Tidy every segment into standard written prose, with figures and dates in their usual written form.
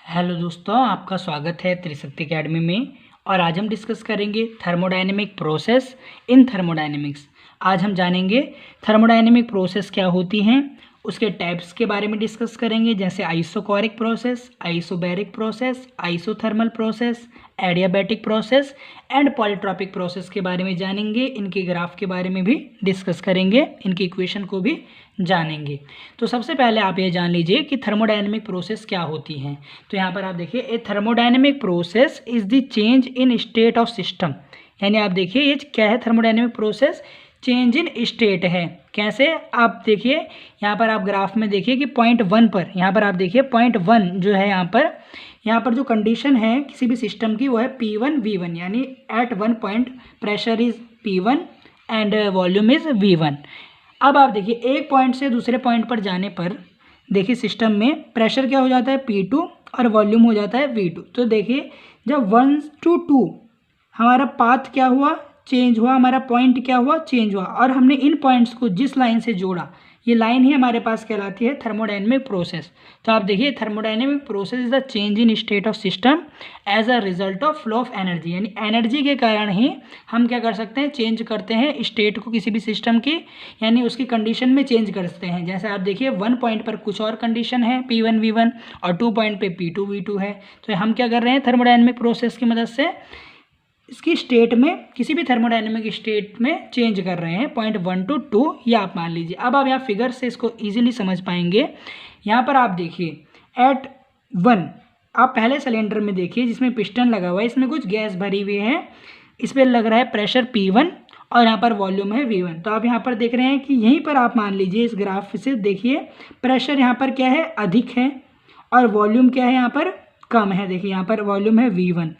Hello दोस्तों, आपका स्वागत है त्रिशक्ति एकेडमी में। और आज हम डिस्कस करेंगे थर्मोडायनेमिक प्रोसेस इन थर्मोडायनेमिक्स। आज हम जानेंगे थर्मोडायनेमिक प्रोसेस क्या होती हैं, उसके टाइप्स के बारे में डिस्कस करेंगे, जैसे isochoric process, isobaric process, isothermal process, adiabatic process and polytropic process के बारे में जानेंगे। इनके ग्राफ के बारे में भी डिस्कस करेंगे, इनकी इक्वेशन को भी जानेंगे। तो सबसे पहले आप ये जान लीजिए कि थर्मोडायनेमिक प्रोसेस क्या होती हैं। तो यहाँ पर आप देखिए, a thermodynamic process is the change in state of system. यानी आप देखिए ये क्या है, thermodynamic process change in state है। कैसे, आप देखिए यहाँ पर आप ग्राफ में देखिए कि पॉइंट 1 पर, यहाँ पर आप देखिए पॉइंट 1 जो है यहाँ पर जो कंडीशन है किसी भी सिस्टम की वो है P1 V1, यानी at 1 point pressure is P1 and volume is V1। अब आप देखिए एक पॉइंट से दूसरे पॉइंट पर जाने पर देखिए सिस्टम में प्रेशर क्या हो जाता है P2 और वॉल्यूम हो जाता है V2। तो देखिए जब 1 to 2 हमारा पाथ क्या हुआ, चेंज हुआ, हमारा पॉइंट क्या हुआ, चेंज हुआ, और हमने इन पॉइंट्स को जिस लाइन से जोड़ा, ये लाइन ही हमारे पास कहलाती है थर्मोडायनेमिक प्रोसेस। तो आप देखिए thermodynamic process is the change in state of system as a result of flow of energy. यानी एनर्जी के कारण ही हम क्या कर सकते हैं, चेंज करते हैं स्टेट को किसी भी सिस्टम की, यानी उसकी कंडीशन में चेंज करते हैं। जैसे आप देखिए 1 पॉइंट पर कुछ और कंडीशन है P1 V1 और 2 पॉइंट पे P2 V2 है। तो हम क्या कर रहे हैं, थर्मोडायनेमिक प्रोसेस की मदद से इसकी स्टेट में, किसी भी थर्मोडायनेमिक स्टेट में चेंज कर रहे हैं पॉइंट 1 to 2, ये आप मान लीजिए। अब आप यहाँ फिगर से इसको इजीली समझ पाएंगे। यहाँ पर आप देखिए एट 1 आप पहले सिलेंडर में देखिए जिसमें पिस्टन लगा हुआ है, इसमें कुछ गैस भरी हुई है, इस पर लग रहा है प्रेशर P1 और यहाँ पर वॉल्यूम है V1। तो आप यहाँ पर देख रहे हैं कि यहीं पर आप मान लीजिए इस ग्राफ से देखिए प्रेशर यहाँ पर क्या है, अधिक है, और वॉल्यूम क्या है यहाँ पर कम है। देखिए यहाँ पर वॉल्यूम है V1,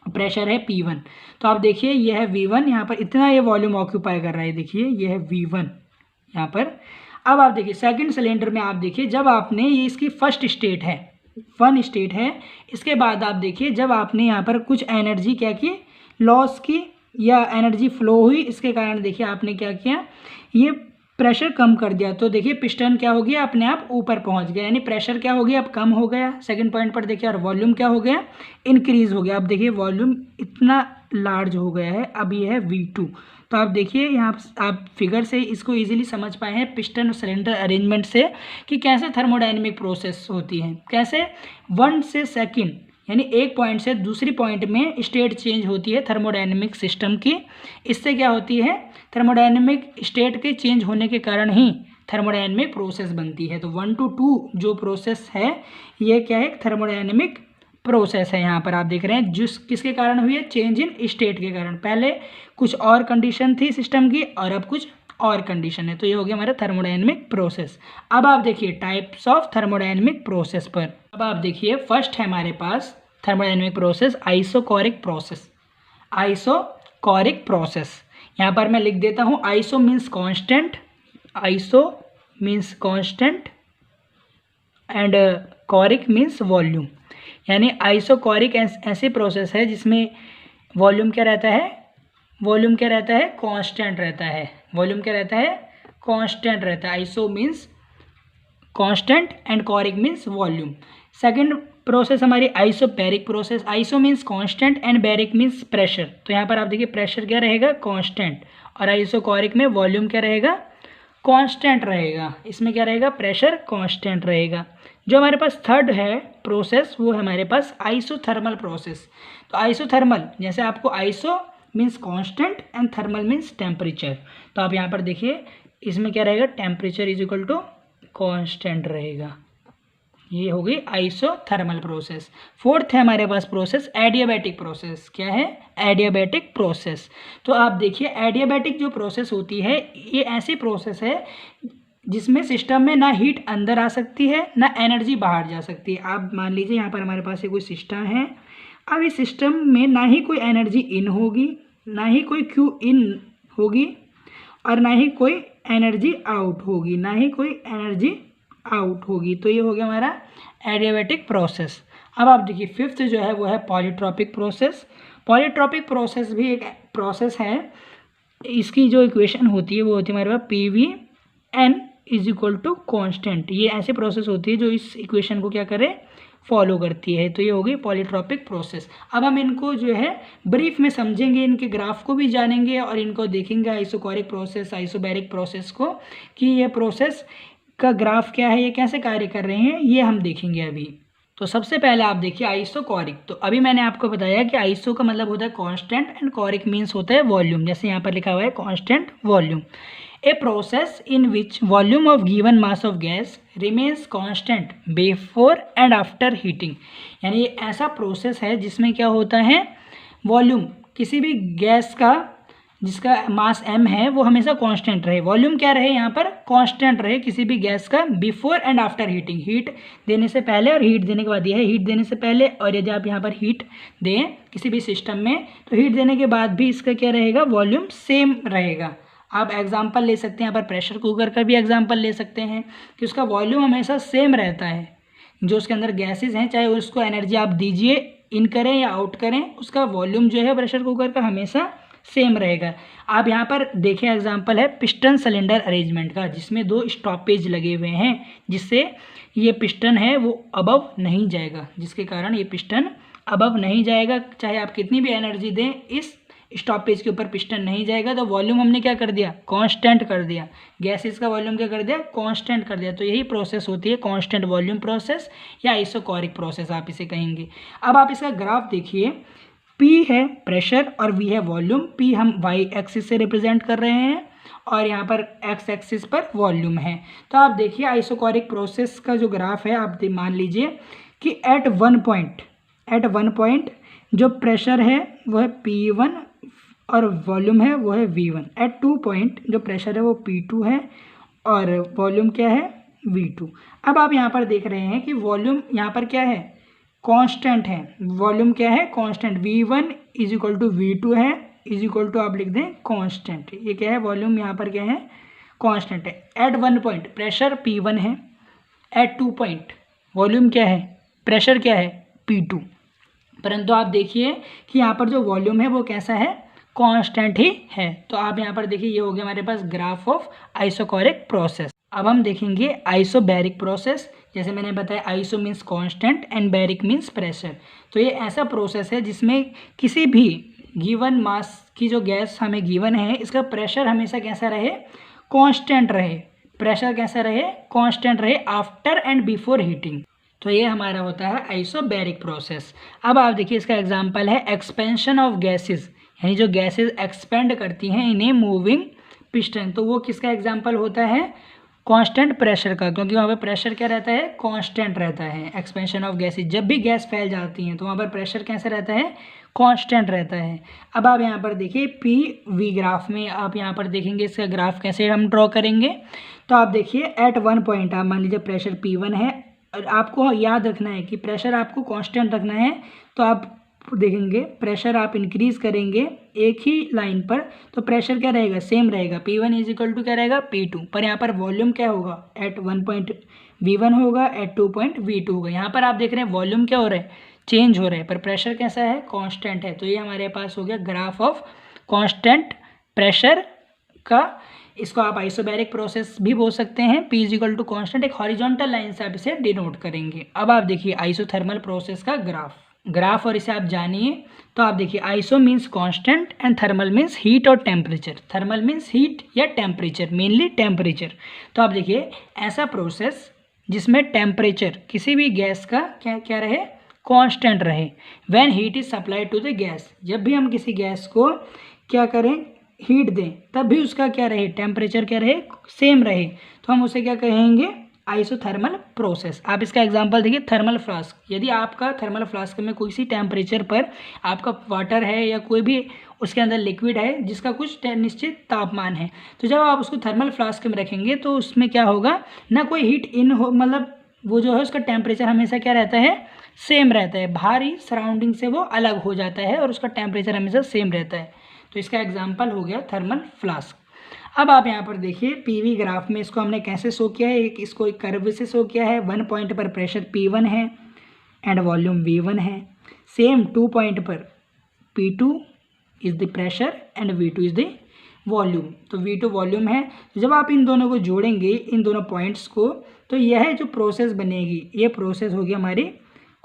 प्रेशर है P1। तो आप देखिए ये है V1, यहाँ पर इतना ये वॉल्यूम ऑक्यूपाई कर रहा है, देखिए ये है V1 यहाँ पर। अब आप देखिए सेकंड सिलेंडर में आप देखिए जब आपने, ये इसकी फर्स्ट स्टेट है, 1 स्टेट है, इसके बाद आप देखिए जब आपने यहाँ पर कुछ एनर्जी क्या की, लॉस की, या एनर्जी फ्लो हुई, इसके कारण देखिए आपने क्या किया, ये प्रेशर कम कर दिया। तो देखिए पिस्टन क्या हो गया, अपने आप ऊपर पहुंच गया, यानी प्रेशर क्या हो गया, अब कम हो गया सेकंड पॉइंट पर देखिए, और वॉल्यूम क्या हो गया, इंक्रीज हो गया। अब देखिए वॉल्यूम इतना लार्ज हो गया है, अब ये है V2। तो आप देखिए यहाँ आप फिगर से इसको इजीली समझ पाए हैं पिस्टन और सिलेंडर अरेंजमेंट से कि कैसे थर्मोडायनेमिक प्रोसेस होती है। कैसे 1 से सेकेंड, यानी एक पॉइंट से दूसरी पॉइंट में स्टेट चेंज होती है थर्मोडायनेमिक सिस्टम की। इससे क्या होती है, थर्मोडायनेमिक स्टेट के चेंज होने के कारण ही थर्मोडायनेमिक प्रोसेस बनती है। तो 1 to 2 जो प्रोसेस है ये क्या है, थर्मोडायनेमिक प्रोसेस है। यहाँ पर आप देख रहे हैं जिस किसके कारण हुई है, चेंज इन स्टेट के कारण। पहले कुछ और कंडीशन थी सिस्टम की और अब कुछ और कंडीशन है। तो ये हो गया हमारा थर्मोडायनेमिक प्रोसेस। अब आप देखिए टाइप्स ऑफ थर्मोडायनेमिक प्रोसेस पर। अब आप देखिए फर्स्ट है हमारे पास thermodynamic process isochoric process. Isochoric process यहाँ पर मैं लिख देता हूँ, iso means constant, iso means constant and choric means volume. यानी आइसोकोरिक ऐसी प्रोसेस है जिसमें वॉल्यूम क्या रहता है, वॉल्यूम क्या रहता है, कांस्टेंट रहता है। वॉल्यूम क्या रहता है, कांस्टेंट रहता है। Iso means constant and choric means volume. Second process हमारी isobaric process. Iso means constant and baric means pressure. तो यहाँ पर आप देखिए प्रेशर क्या रहेगा, कांस्टेंट, और आइसोकोरिक में वॉल्यूम क्या रहेगा, कांस्टेंट रहेगा। इसमें क्या रहेगा, प्रेशर कांस्टेंट रहेगा। जो हमारे पास थर्ड है प्रोसेस वो है हमारे पास आइसोथर्मल प्रोसेस। तो आइसोथर्मल, जैसे आपको iso means constant and thermal means temperature. तो आप यहाँ पर देखिए इसमें क्या रहेगा, temperature is equal to constant रहेगा। ये हो गई आइसोथर्मल प्रोसेस। फोर्थ है हमारे पास प्रोसेस एडियाबैटिक प्रोसेस। क्या है, एडियाबैटिक प्रोसेस। तो आप देखिए एडियाबैटिक जो प्रोसेस होती है ये ऐसी प्रोसेस है जिसमें सिस्टम में ना हीट अंदर आ सकती है ना एनर्जी बाहर जा सकती है। आप मान लीजिए यहाँ पर हमारे पास कोई सिस्टम है, अब इस सिस्टम में ना ही कोई एनर्जी इन होगी, ना ही कोई क्यू इन होगी, और ना ही कोई एनर्जी आउट होगी, ना ही कोई एनर्जी आउट होगी। तो ये हो गया हमारा एडियाबैटिक प्रोसेस। अब आप देखिए फिफ्थ जो है वो है पॉलीट्रॉपिक प्रोसेस। पॉलीट्रॉपिक प्रोसेस भी एक प्रोसेस है, इसकी जो इक्वेशन होती है वो होती है हमारे पास PV n is equal to constant. ये ऐसे प्रोसेस होती है जो इस इक्वेशन को क्या करे, फॉलो करती है। तो ये हो गई पॉलीट्रॉपिक प्रोसेस। अब हम इनको जो है ब्रीफ में समझेंगे, इनके ग्राफ को भी जानेंगे और इनको देखेंगे आइसोकोरिक प्रोसेस, आइसोबैरिक प्रोसेस को, कि ये प्रोसेस का ग्राफ क्या है, ये कैसे कार्य कर रहे हैं, ये हम देखेंगे अभी। तो सबसे पहले आप देखिए आइसोकोरिक। तो अभी मैंने आपको बताया कि आइसो का मतलब होता है कांस्टेंट एंड कोरिक मीन्स होता है वॉल्यूम, जैसे यहाँ पर लिखा हुआ है constant volume. A process in which volume of given mass of gas remains constant before and after heating. यानी ये ऐसा प्रोसेस है जिसमें क्या होता है, वॉल्यूम किसी भी गैस का जिसका मास m है वो हमेशा कांस्टेंट रहे, वॉल्यूम क्या रहे यहाँ पर, कांस्टेंट रहे किसी भी गैस का, before and after heating, heat देने से पहले और हीट देने के बाद। यह है हीट देने से पहले, और यदि आप यहाँ पर हीट दें किसी भी सिस्टम में तो हीट देने के बाद भी इसका क्या रहेगा, वॉल्यूम सेम रहेगा। आप एग्जाम्पल ले सकते हैं यहाँ पर, प्रेशर कुकर का भी एग्जाम्पल ले सकते हैं कि उसका वॉल्यूम हमेशा सेम रहता है, जो उसके अंदर गैसेज हैं चाहे उसको एनर्जी आप दीजिए, इन करें या आउट करें, उसका वॉल्यूम जो है प्रेशर कुकर का हमेशा सेम रहेगा। आप यहाँ पर देखें एग्जांपल है पिस्टन सिलेंडर अरेंजमेंट का, जिसमें 2 स्टॉपेज लगे हुए हैं, जिससे ये पिस्टन है वो अबव नहीं जाएगा, जिसके कारण ये पिस्टन अबव नहीं जाएगा। चाहे आप कितनी भी एनर्जी दें, इस स्टॉपेज के ऊपर पिस्टन नहीं जाएगा। तो वॉल्यूम हमने क्या कर दिया, कांस्टेंट कर दिया, गैसेस का वॉल्यूम क्या कर दिया, कांस्टेंट कर दिया। तो यही प्रोसेस होती है कांस्टेंट वॉल्यूम प्रोसेस या आइसोकोरिक प्रोसेस आप इसे कहेंगे। अब आप इसका ग्राफ देखिए, P है प्रेशर और V है वॉल्यूम। P हम y एक्सिस से रिप्रेजेंट कर रहे हैं और यहाँ पर x एक्सिस पर वॉल्यूम है। तो आप देखिए आइसोकोरिक प्रोसेस का जो ग्राफ है, आप मान लीजिए कि एट वन पॉइंट जो प्रेशर है वो है P1 और वॉल्यूम है वो है V1। एट 2 पॉइंट जो प्रेशर है वो P2 है और वॉल्यूम क्या है, V2। अब आप यहाँ पर देख रहे हैं कि वॉल्यूम यहाँ पर क्या है, कांस्टेंट है, वॉल्यूम क्या है, constant. V1 is equal to V2 है, इज इक्वल टू आप लिख दें कांस्टेंट। ये क्या है, वॉल्यूम यहाँ पर क्या है, कांस्टेंट है। एट 1 पॉइंट प्रेशर P1 है, एट 2 पॉइंट वॉल्यूम क्या है, प्रेशर क्या है, P2। परंतु आप देखिए कि यहाँ पर जो वॉल्यूम है वो कैसा है, कांस्टेंट ही है। तो आप यहाँ पर देखिए ये हो गया हमारे पास ग्राफ ऑफ आइसोकोरिक प्रोसेस। अब हम देखेंगे आइसोबैरिक प्रोसेस। जैसे मैंने बताया iso means constant and baric means pressure. तो ये ऐसा प्रोसेस है जिसमें किसी भी गिवन मास की जो गैस हमें गिवन है, इसका प्रेशर हमेशा कैसा रहे, कांस्टेंट रहे, प्रेशर कैसा रहे, कांस्टेंट रहे आफ्टर एंड बिफोर हीटिंग। तो ये हमारा होता है आइसोबैरिक प्रोसेस। अब आप देखिए इसका एग्जांपल है एक्सपेंशन ऑफ गैसेस, यानी जो गैसेस एक्सपेंड करती हैं इन्हें मूविंग पिस्टन। तो वो किसका एग्जांपल होता है, कांस्टेंट प्रेशर का, क्योंकि वहाँ पर प्रेशर क्या रहता है, कांस्टेंट रहता है। एक्सपेंशन ऑफ गैसेस, जब भी गैस फैल जाती हैं तो वहाँ पर प्रेशर कैसा रहता है, कांस्टेंट रहता है। अब आप यहाँ पर देखिए पी वी ग्राफ में आप यहाँ पर देखेंगे इसका ग्राफ कैसे हम ड्रॉ करेंगे। तो आप देखिए एट 1 पॉइंट आप मान लीजिए प्रेशर P1 है और आपको याद रखना है कि प्रेशर आपको कांस्टेंट रखना है। तो आप देखेंगे प्रेशर आप इंक्रीज करेंगे एक ही लाइन पर तो प्रेशर क्या रहेगा, सेम रहेगा, P1 इज इक्वल टू क्या रहेगा, P2। पर यहाँ पर वॉल्यूम क्या होगा, एट 1 पॉइंट V1 होगा, एट 2 पॉइंट V2 होगा। यहाँ पर आप देख रहे हैं वॉल्यूम क्या हो रहा है, चेंज हो रहा है, पर प्रेशर कैसा है, कांस्टेंट है। तो ये हमारे पास हो गया ग्राफ ऑफ कांस्टेंट प्रेशर का। इसको आप आइसोबैरिक प्रोसेस भी बोल सकते हैं। P is equal to constant, एक हॉरिजॉन्टल लाइन से आप इसे डिनोट करेंगे। अब आप देखिए आइसोथर्मल प्रोसेस का ग्राफ और इसे आप जानिए। तो आप देखिए iso means constant and thermal means heat और टेम्परेचर। थर्मल मीन्स हीट या टेम्परेचर, मेनली टेम्परेचर। तो आप देखिए ऐसा प्रोसेस जिसमें टेम्परेचर किसी भी गैस का क्या रहे, कांस्टेंट रहे। When heat is supplied to the gas, जब भी हम किसी गैस को क्या करें, हीट दें, तब भी उसका क्या रहे, टेम्परेचर क्या रहे, सेम रहे। तो हम उसे क्या कहेंगे, आइसोथर्मल प्रोसेस। आप इसका एग्जांपल देखिए थर्मल फ्लास्क। यदि आपका थर्मल फ्लास्क में कोई सी टेम्परेचर पर आपका वाटर है या कोई भी उसके अंदर लिक्विड है जिसका कुछ निश्चित तापमान है, तो जब आप उसको थर्मल फ्लास्क में रखेंगे तो उसमें क्या होगा, ना कोई हीट इन हो, मतलब वो जो है उसका टेम्परेचर हमेशा क्या रहता है, सेम रहता है। बाहरी सराउंडिंग से वो अलग हो जाता है और उसका टेम्परेचर हमेशा सेम रहता है। तो इसका एग्जाम्पल हो गया थर्मल फ्लास्क। अब आप यहाँ पर देखिए पीवी ग्राफ में इसको हमने कैसे शो किया है, इसको एक कर्व से शो किया है। 1 पॉइंट पर प्रेशर P1 है एंड वॉल्यूम V1 है। सेम 2 पॉइंट पर P2 is the pressure and V2 is the volume. तो V2 वॉल्यूम है। जब आप इन दोनों को जोड़ेंगे, इन दोनों पॉइंट्स को, तो यह जो प्रोसेस बनेगी, ये प्रोसेस होगी हमारी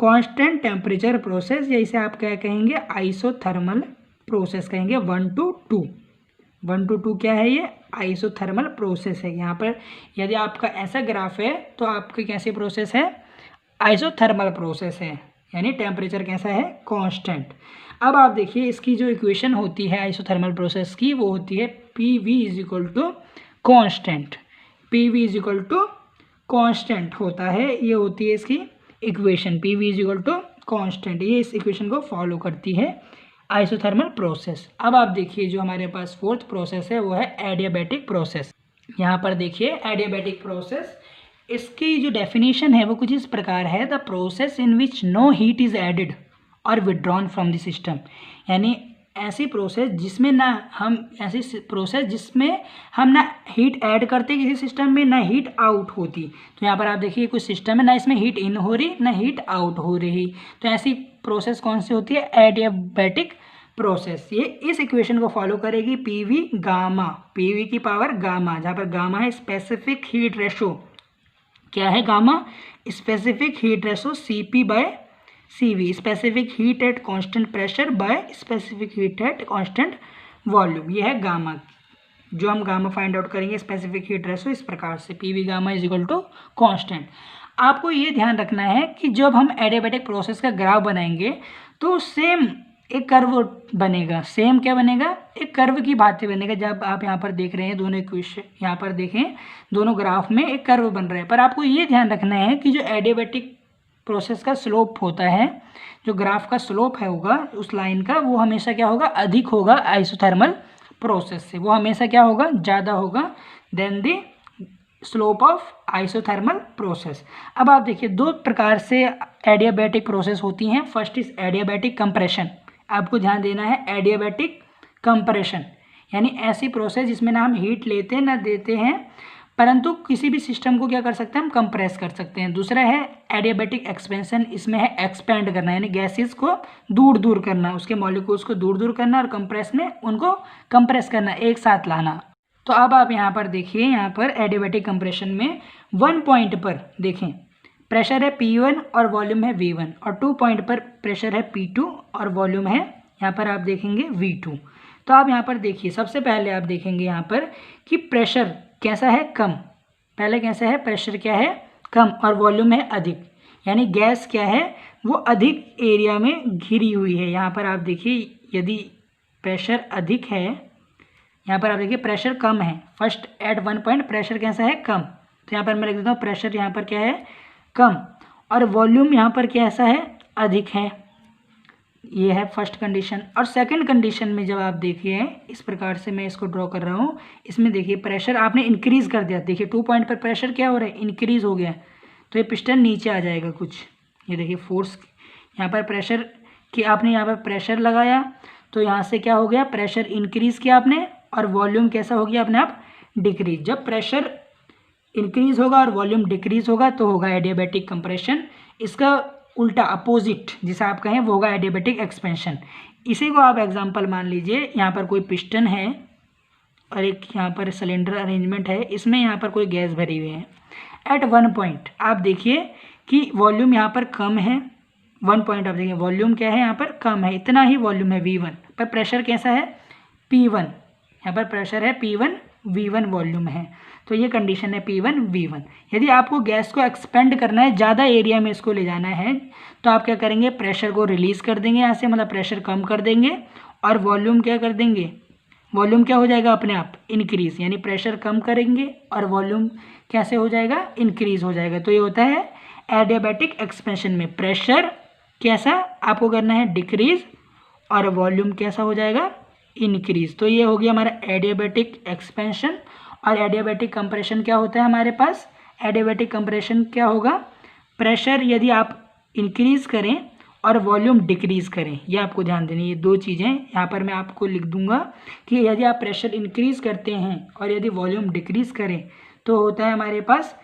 कांस्टेंट टेम्परेचर प्रोसेस, या इसे आप क्या कहेंगे, आइसोथर्मल प्रोसेस कहेंगे। 1 to 2, 1 to 2 क्या है, ये आइसोथर्मल प्रोसेस है। यहाँ पर यदि आपका ऐसा ग्राफ है तो आपकी कैसी प्रोसेस है, आइसोथर्मल प्रोसेस है, यानी टेम्परेचर कैसा है, कांस्टेंट। अब आप देखिए इसकी जो इक्वेशन होती है आइसोथर्मल प्रोसेस की, वो होती है P V is equal to constant. P V is equal to constant होता है, ये होती है इसकी equation, P V is equal to constant. ये इस इक्वेशन को फॉलो करती है आइसोथर्मल प्रोसेस। अब आप देखिए जो हमारे पास फोर्थ प्रोसेस है वो है एडियाबैटिक प्रोसेस। यहाँ पर देखिए एडियाबैटिक प्रोसेस, इसकी जो डेफिनेशन है वो कुछ इस प्रकार है, the process in which no heat is added और विड्रॉन फ्रॉम द सिस्टम। यानी ऐसी प्रोसेस जिसमें ना हम ना हीट ऐड करते किसी सिस्टम में, ना हीट आउट होती। तो यहाँ पर आप देखिए कुछ सिस्टम है, ना इसमें हीट इन हो रही ना हीट आउट हो रही, तो ऐसी प्रोसेस कौन सी होती है, एडियाबैटिक प्रोसेस। ये इस इक्वेशन को फॉलो करेगी, P V gamma, P V की पावर गामा, जहाँ पर गामा है स्पेसिफिक हीट रेशो, क्या है gamma, specific heat ratio Cp by Cv, specific heat at constant pressure by specific heat at constant volume. ये है गामा, जो हम गामा फाइंड आउट करेंगे स्पेसिफिक हीट रेशो इस प्रकार से, P V gamma is equal to constant. आपको ये ध्यान रखना है कि जब हम एडियाबैटिक प्रोसेस का ग्राफ बनाएंगे तो सेम एक कर्व बनेगा, सेम क्या बनेगा, एक कर्व की भांति बनेगा। जब आप यहाँ पर देख रहे हैं दोनों इक्वेशन, यहाँ पर देखें दोनों ग्राफ में एक कर्व बन रहा है, पर आपको ये ध्यान रखना है कि जो एडियाबैटिक प्रोसेस का स्लोप होता है, जो ग्राफ का स्लोप है होगा उस लाइन का, वो हमेशा क्या होगा, अधिक होगा आइसोथर्मल प्रोसेस से, वो हमेशा क्या होगा, ज़्यादा होगा then the slope of isothermal process. अब आप देखिए दो प्रकार से एडियाबैटिक प्रोसेस होती हैं। फर्स्ट इज एडियाबैटिक कंप्रेशन, आपको ध्यान देना है, एडियाबैटिक कंप्रेशन यानी ऐसी प्रोसेस जिसमें ना हम हीट लेते हैं ना देते हैं, परंतु किसी भी सिस्टम को क्या कर सकते हैं, हम कंप्रेस कर सकते हैं। दूसरा है एडियाबैटिक एक्सपेंशन, इसमें है एक्सपेंड करना, यानी गैसेस को दूर दूर करना, उसके मॉलिक्यूल्स को दूर दूर करना, और कंप्रेस में उनको कंप्रेस करना, एक साथ लाना। तो अब आप यहाँ पर देखिए, यहाँ पर एडियाबैटिक कंप्रेशन में 1 पॉइंट पर देखें प्रेशर है P1 और वॉल्यूम है V1, और 2 पॉइंट पर प्रेशर है P2 और वॉल्यूम है यहाँ पर आप देखेंगे V2। तो आप यहाँ पर देखिए, सबसे पहले आप देखेंगे यहाँ पर कि प्रेशर कैसा है, कम। पहले कैसा है, प्रेशर क्या है, कम, और वॉल्यूम है अधिक, यानी गैस क्या है, वो अधिक एरिया में घिरी हुई है। यहाँ पर आप देखिए यदि प्रेशर अधिक है, यहाँ पर आप देखिए प्रेशर कम है, फर्स्ट एट 1 पॉइंट प्रेशर कैसा है, कम, तो यहाँ पर मैं लिख देता हूँ प्रेशर यहाँ पर क्या है, कम, और वॉल्यूम यहाँ पर कैसा है, अधिक है। ये है फर्स्ट कंडीशन। और सेकंड कंडीशन में जब आप देखिए, इस प्रकार से मैं इसको ड्रॉ कर रहा हूँ, इसमें देखिए प्रेशर आपने इंक्रीज़ कर दिया, देखिए 2 पॉइंट पर प्रेशर क्या हो रहा है, इंक्रीज़ हो गया, तो ये पिस्टन नीचे आ जाएगा कुछ। ये देखिए फोर्स, यहाँ पर प्रेशर कि आपने यहाँ पर प्रेशर लगाया, तो यहाँ से क्या हो गया, प्रेशर इंक्रीज़ किया आपने, और वॉल्यूम कैसा हो गया अपने आप, डिक्रीज। जब प्रेशर इंक्रीज होगा और वॉल्यूम डिक्रीज होगा तो होगा एडियाबैटिक कंप्रेशन। इसका उल्टा अपोजिट जिसे आप कहें वो होगा एडियाबैटिक एक्सपेंशन। इसी को आप एग्जांपल मान लीजिए, यहाँ पर कोई पिस्टन है और एक यहाँ पर सिलेंडर अरेंजमेंट है, इसमें यहाँ पर कोई गैस भरी हुई है। एट 1 पॉइंट आप देखिए कि वॉल्यूम यहाँ पर कम है, 1 पॉइंट आप देखिए वॉल्यूम क्या है, यहाँ पर कम है, इतना ही वॉल्यूम है V1, पर प्रेशर कैसा है P1, यहाँ पर प्रेशर है P1, V1 वॉल्यूम है, तो ये कंडीशन है P1 V1। यदि आपको गैस को एक्सपेंड करना है, ज़्यादा एरिया में इसको ले जाना है, तो आप क्या करेंगे, प्रेशर को रिलीज़ कर देंगे यहाँ से, मतलब प्रेशर कम कर देंगे, और वॉल्यूम क्या कर देंगे, वॉल्यूम क्या हो जाएगा अपने आप इंक्रीज़, यानी प्रेशर कम करेंगे और वॉल्यूम कैसे हो जाएगा, इंक्रीज़ हो जाएगा। तो ये होता है एडियाबैटिक एक्सपेंशन में प्रेशर कैसा आपको करना है, डिक्रीज़, और वॉल्यूम कैसा हो जाएगा, इंक्रीज़। तो ये हो गया हमारा एडियाबैटिक एक्सपेंशन। और एडियाबैटिक कंप्रेशन क्या होता है हमारे पास, एडियाबैटिक कंप्रेशन क्या होगा, प्रेशर यदि आप इंक्रीज़ करें और वॉल्यूम डिक्रीज़ करें, ये आपको ध्यान देनी, ये दो चीज़ें यहाँ पर मैं आपको लिख दूंगा कि यदि आप प्रेशर इंक्रीज़ करते हैं और यदि वॉल्यूम डिक्रीज़ करें तो होता है हमारे पास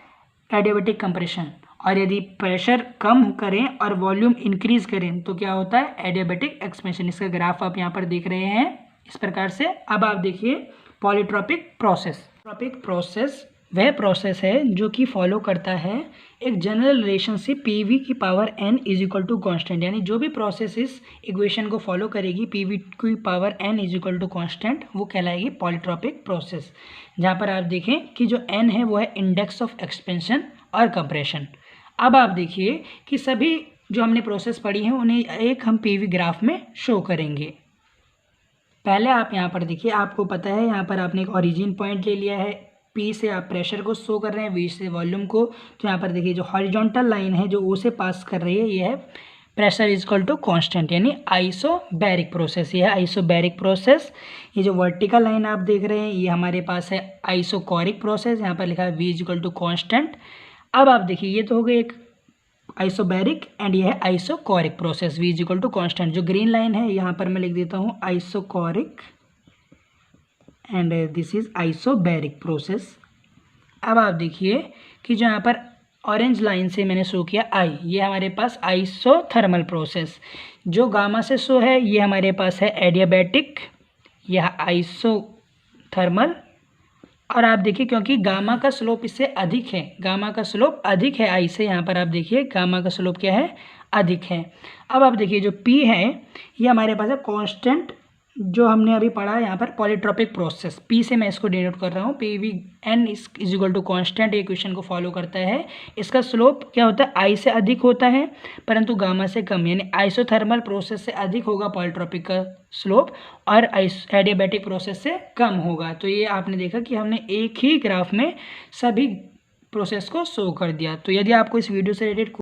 एडियाबैटिक कंप्रेशन, और यदि प्रेशर कम करें और वॉल्यूम इंक्रीज़ करें तो क्या होता है, एडियाबैटिक एक्सपेंशन। इसका ग्राफ आप यहाँ पर देख रहे हैं इस प्रकार से। अब आप देखिए पॉलीट्रॉपिक प्रोसेस। पॉलीट्रॉपिक प्रोसेस वह प्रोसेस है जो कि फॉलो करता है एक जनरल रिलेशनशिप पी वी की power N is equal to constant, यानी जो भी प्रोसेस इस इक्वेशन को फॉलो करेगी पी वी की power N is equal to constant, वो कहलाएगी पॉलीट्रॉपिक प्रोसेस। जहाँ पर आप देखें कि जो एन है वो है इंडेक्स ऑफ एक्सपेंशन और कंप्रेशन। अब आप देखिए कि सभी जो हमने प्रोसेस पढ़ी हैं उन्हें एक हम पी वी ग्राफ में शो करेंगे। पहले आप यहाँ पर देखिए, आपको पता है यहाँ पर आपने एक ओरिजिन पॉइंट ले लिया है, पी से आप प्रेशर को शो कर रहे हैं, वी से वॉल्यूम को। तो यहाँ पर देखिए जो हॉरिजॉन्टल लाइन है जो ओ से पास कर रही है ये है pressure is equal to constant, यानी आइसोबैरिक प्रोसेस। ये है आइसोबैरिक प्रोसेस। ये जो वर्टिकल लाइन आप देख रहे हैं ये हमारे पास है आइसोकोरिक प्रोसेस, यहाँ पर लिखा है V is equal to constant. अब आप देखिए ये तो हो गई एक आइसोबैरिक एंड ये है isochoric process, V is equal to constant. जो ग्रीन लाइन है यहाँ पर मैं लिख देता हूँ isochoric and this is isobaric process. अब आप देखिए कि जो यहाँ पर ऑरेंज लाइन से मैंने शो किया आई, ये हमारे पास आइसोथर्मल प्रोसेस। जो गामा से शो है ये हमारे पास है एडियाबैटिक, यह आइसोथर्मल। और आप देखिए क्योंकि गामा का स्लोप इससे अधिक है, गामा का स्लोप अधिक है आई से, यहाँ पर आप देखिए गामा का स्लोप क्या है, अधिक है। अब आप देखिए जो पी है ये हमारे पास है कांस्टेंट, जो हमने अभी पढ़ा है यहाँ पर पॉलीट्रॉपिक प्रोसेस, पी से मैं इसको डिनोट कर रहा हूँ, P V N is equal to constant equation को फॉलो करता है। इसका स्लोप क्या होता है, आई से अधिक होता है परंतु गामा से कम, यानी आइसोथर्मल प्रोसेस से अधिक होगा पॉलीट्रॉपिक का स्लोप और एडियाबैटिक प्रोसेस से कम होगा। तो ये आपने देखा कि हमने एक ही ग्राफ में सभी प्रोसेस को शो कर दिया। तो यदि आपको इस वीडियो से रिलेटेड